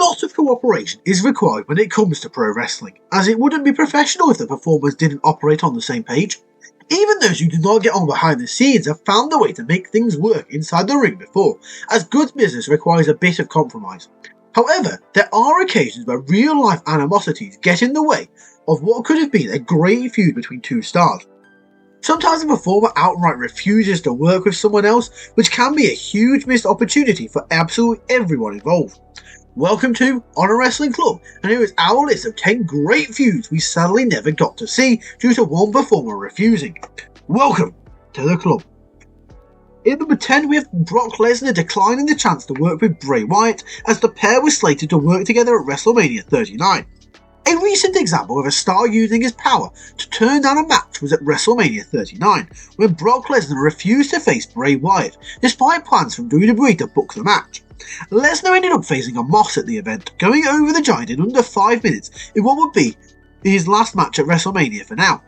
lot of cooperation is required when it comes to pro wrestling, as it wouldn't be professional if the performers didn't operate on the same page. Even those who do not get on behind the scenes have found a way to make things work inside the ring before, as good business requires a bit of compromise. However, there are occasions where real-life animosities get in the way of what could have been a great feud between two stars. Sometimes a performer outright refuses to work with someone else, which can be a huge missed opportunity for absolutely everyone involved. Welcome to On a Wrestling Club, and here is our list of 10 great feuds we sadly never got to see due to one performer refusing. Welcome to the club. In number 10 we have Brock Lesnar declining the chance to work with Bray Wyatt as the pair was slated to work together at WrestleMania 39. A recent example of a star using his power to turn down a match was at WrestleMania 39, when Brock Lesnar refused to face Bray Wyatt, despite plans from WWE to book the match. Lesnar ended up facing a Moss at the event, going over the Giant in under 5 minutes in what would be his last match at WrestleMania for now.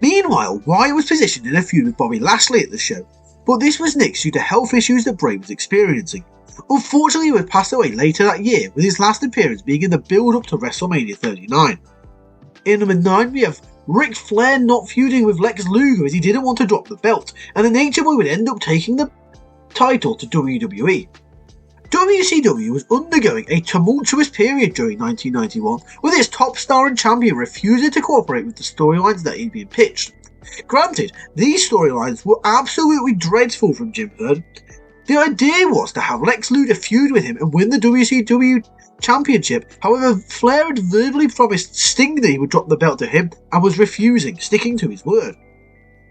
Meanwhile, Wyatt was positioned in a feud with Bobby Lashley at the show, but this was nixed due to health issues that Bray was experiencing. Unfortunately, he would pass away later that year, with his last appearance being in the build-up to WrestleMania 39. In number 9 we have Ric Flair not feuding with Lex Luger as he didn't want to drop the belt, and the Nature Boy would end up taking the title to WWE. WCW was undergoing a tumultuous period during 1991, with its top star and champion refusing to cooperate with the storylines that had been pitched. Granted, these storylines were absolutely dreadful from Jim Herd. The idea was to have Lex Luger feud with him and win the WCW Championship. However, Flair had verbally promised Sting that he would drop the belt to him and was refusing, sticking to his word.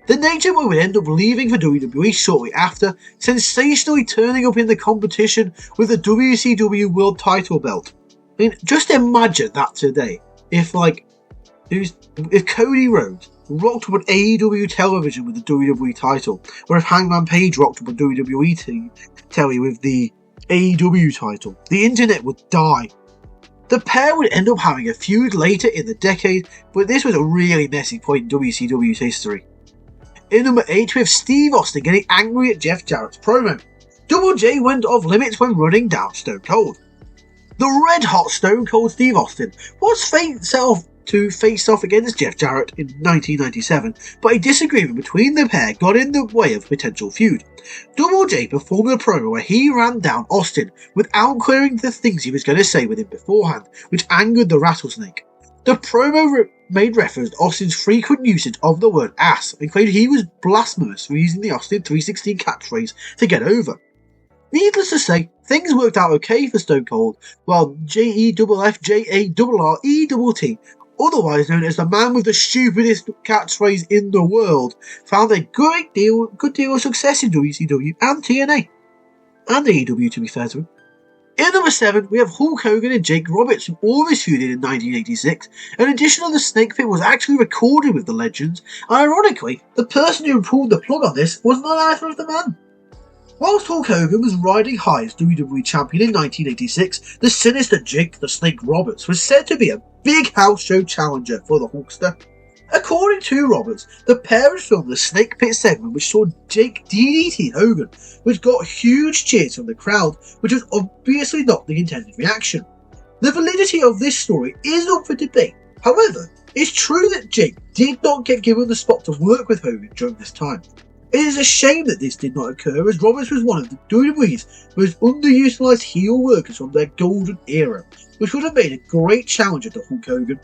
The Nature Boy would end up leaving for WWE shortly after, sensationally turning up in the competition with the WCW World Title belt. I mean, just imagine that today. If Cody Rhodes rocked up on AEW television with the WWE title, or if Hangman Page rocked up on WWE telly with the AEW title, the internet would die. The pair would end up having a feud later in the decade, but this was a really messy point in WCW's history. In number 8 we have Steve Austin getting angry at Jeff Jarrett's promo. Double J went off limits when running down Stone Cold. The red hot Stone Cold Steve Austin was to face off against Jeff Jarrett in 1997, but a disagreement between the pair got in the way of a potential feud. Double J performed a promo where he ran down Austin without clearing the things he was going to say with him beforehand, which angered the Rattlesnake. The promo made reference to Austin's frequent usage of the word ass and claimed he was blasphemous for using the Austin 316 catchphrase to get over. Needless to say, things worked out okay for Stone Cold, while JEFFJARRETT, otherwise known as the man with the stupidest catchphrase in the world, found a good deal of success in WCW and TNA. And AEW, to be fair to him. In number 7, we have Hulk Hogan and Jake Roberts, who always feuded in 1986. An edition of the Snake Pit was actually recorded with the Legends, and ironically, the person who pulled the plug on this was none other of the man. Whilst Hulk Hogan was riding high as WWE Champion in 1986, the sinister Jake the Snake Roberts was said to be a big house show challenger for the Hulkster. According to Roberts, the pair had filmed the Snake Pit segment which saw Jake DDT Hogan, which got huge cheers from the crowd, which was obviously not the intended reaction. The validity of this story is up for debate. However, it's true that Jake did not get given the spot to work with Hogan during this time. It is a shame that this did not occur, as Roberts was one of the WWE's most underutilised heel workers from their golden era, which would have made a great challenger to Hulk Hogan.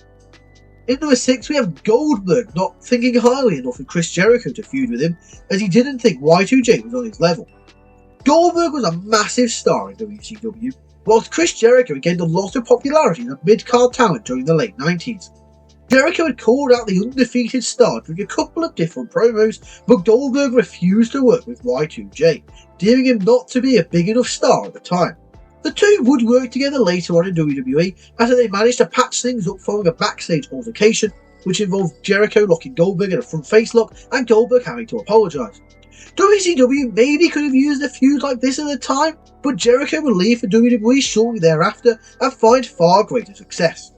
In number 6 we have Goldberg not thinking highly enough of Chris Jericho to feud with him, as he didn't think Y2J was on his level. Goldberg was a massive star in WCW, whilst Chris Jericho gained a lot of popularity as a mid-card talent during the late 90s. Jericho had called out the undefeated star during a couple of different promos, but Goldberg refused to work with Y2J, deeming him not to be a big enough star at the time. The two would work together later on in WWE after they managed to patch things up following a backstage altercation, which involved Jericho locking Goldberg in a front face lock and Goldberg having to apologise. WCW maybe could have used a feud like this at the time, but Jericho would leave for WWE shortly thereafter and find far greater success.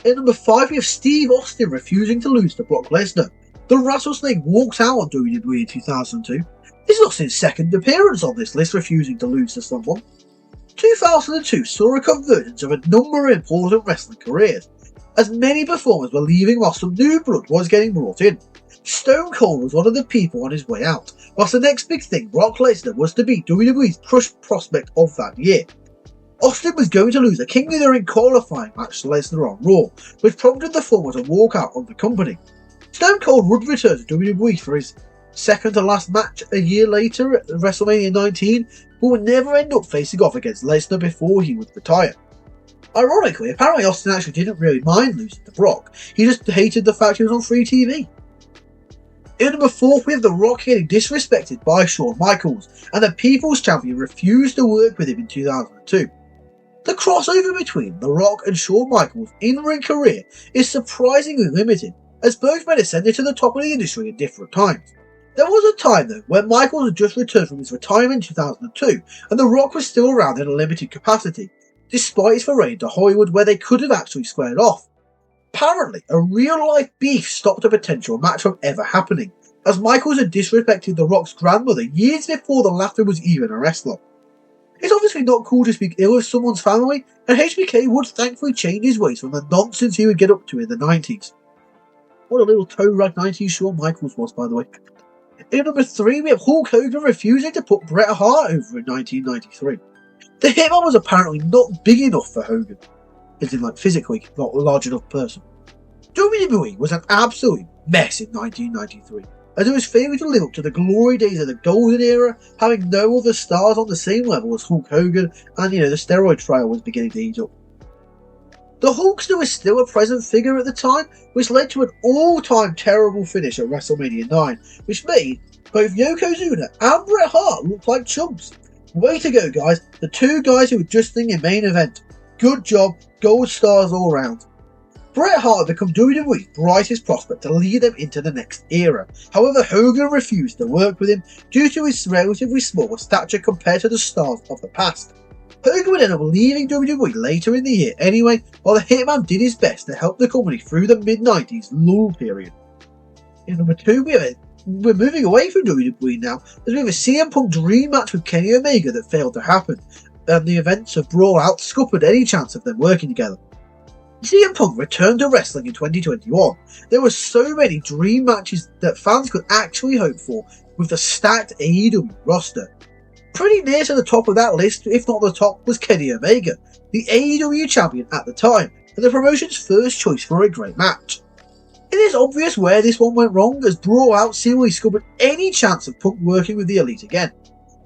In number 5 we have Steve Austin refusing to lose to Brock Lesnar. The Rattlesnake walked out on WWE in 2002. This is Austin's second appearance on this list, refusing to lose to someone. 2002 saw a convergence of a number of important wrestling careers, as many performers were leaving while some new blood was getting brought in. Stone Cold was one of the people on his way out, whilst the next big thing, Brock Lesnar, was to be WWE's crushed prospect of that year. Austin was going to lose a King of the Ring qualifying match to Lesnar on Raw, which prompted the former to walk out of the company. Stone Cold would return to WWE for his second to last match a year later at WrestleMania 19, but would never end up facing off against Lesnar before he would retire. Ironically, apparently Austin actually didn't really mind losing to Brock, he just hated the fact he was on free TV. In number 4, we have The Rock getting disrespected by Shawn Michaels, and the People's Champion refused to work with him in 2002. The crossover between The Rock and Shawn Michaels' in-ring career is surprisingly limited, as both men ascended to the top of the industry at different times. There was a time though when Michaels had just returned from his retirement in 2002, and The Rock was still around in a limited capacity, despite his foray to Hollywood where they could have actually squared off. Apparently, a real-life beef stopped a potential match from ever happening, as Michaels had disrespected The Rock's grandmother years before the latter was even a wrestler. It's obviously not cool to speak ill of someone's family, and HBK would thankfully change his ways from the nonsense he would get up to in the 90s. What a little toe-rag 90s Shawn Michaels was, by the way. In number 3, we have Hulk Hogan refusing to put Bret Hart over in 1993. The Hitman was apparently not big enough for Hogan, as in like physically not a large enough person. WWE was an absolute mess in 1993, as it was failing to live up to the glory days of the Golden Era, having no other stars on the same level as Hulk Hogan, and the steroid trial was beginning to heat up. The Hulkster was still a present figure at the time, which led to an all-time terrible finish at WrestleMania 9, which made both Yokozuna and Bret Hart look like chumps. Way to go, guys, the two guys who were just in your main event. Good job, gold stars all round. Bret Hart had become WWE's brightest prospect to lead them into the next era. However, Hogan refused to work with him due to his relatively small stature compared to the stars of the past. Hogan would end up leaving WWE later in the year anyway, while the Hitman did his best to help the company through the mid-90s lull period. In number 2, we're moving away from WWE now, as we have a CM Punk dream match with Kenny Omega that failed to happen, and the events of Brawl Out scuppered any chance of them working together. CM Punk returned to wrestling in 2021. There were so many dream matches that fans could actually hope for with the stacked AEW roster. Pretty near to the top of that list, if not the top, was Kenny Omega, the AEW champion at the time, and the promotion's first choice for a great match. It is obvious where this one went wrong, as Brawl Out seemingly scuppered any chance of Punk working with the Elite again.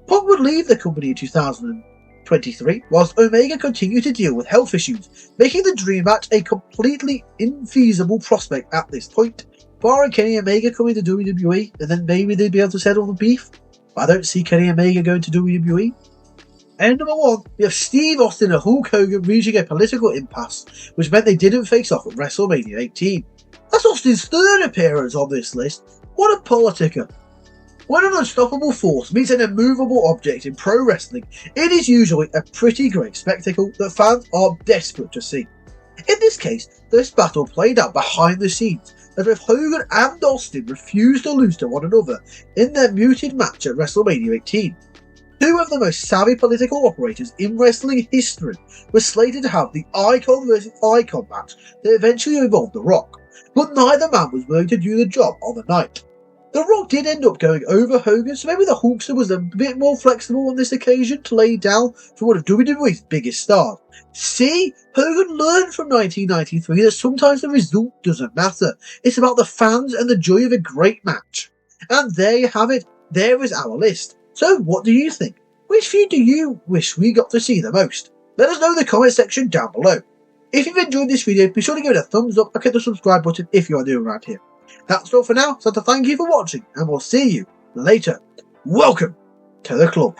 Punk would leave the company in 2023, whilst Omega continued to deal with health issues, making the dream match a completely infeasible prospect at this point, barring Kenny Omega coming to WWE, and then maybe they'd be able to settle the beef. But I don't see Kenny Omega going to WWE. And number 1, we have Steve Austin and Hulk Hogan reaching a political impasse, which meant they didn't face off at WrestleMania 18. That's Austin's 3rd appearance on this list. What a politica. When an unstoppable force meets an immovable object in pro wrestling, it is usually a pretty great spectacle that fans are desperate to see. In this case, this battle played out behind the scenes, as both Hogan and Austin refused to lose to one another in their muted match at WrestleMania 18. Two of the most savvy political operators in wrestling history were slated to have the Icon vs Icon match that eventually involved The Rock, but neither man was willing to do the job on the night. The Rock did end up going over Hogan, so maybe the Hulkster was a bit more flexible on this occasion to lay down for one of WWE's biggest stars. See, Hogan learned from 1993 that sometimes the result doesn't matter. It's about the fans and the joy of a great match. And there you have it. There is our list. So what do you think? Which feud do you wish we got to see the most? Let us know in the comment section down below. If you've enjoyed this video, be sure to give it a thumbs up and hit the subscribe button if you are new around here. That's all for now, so to thank you for watching, and we'll see you later. Welcome to the club.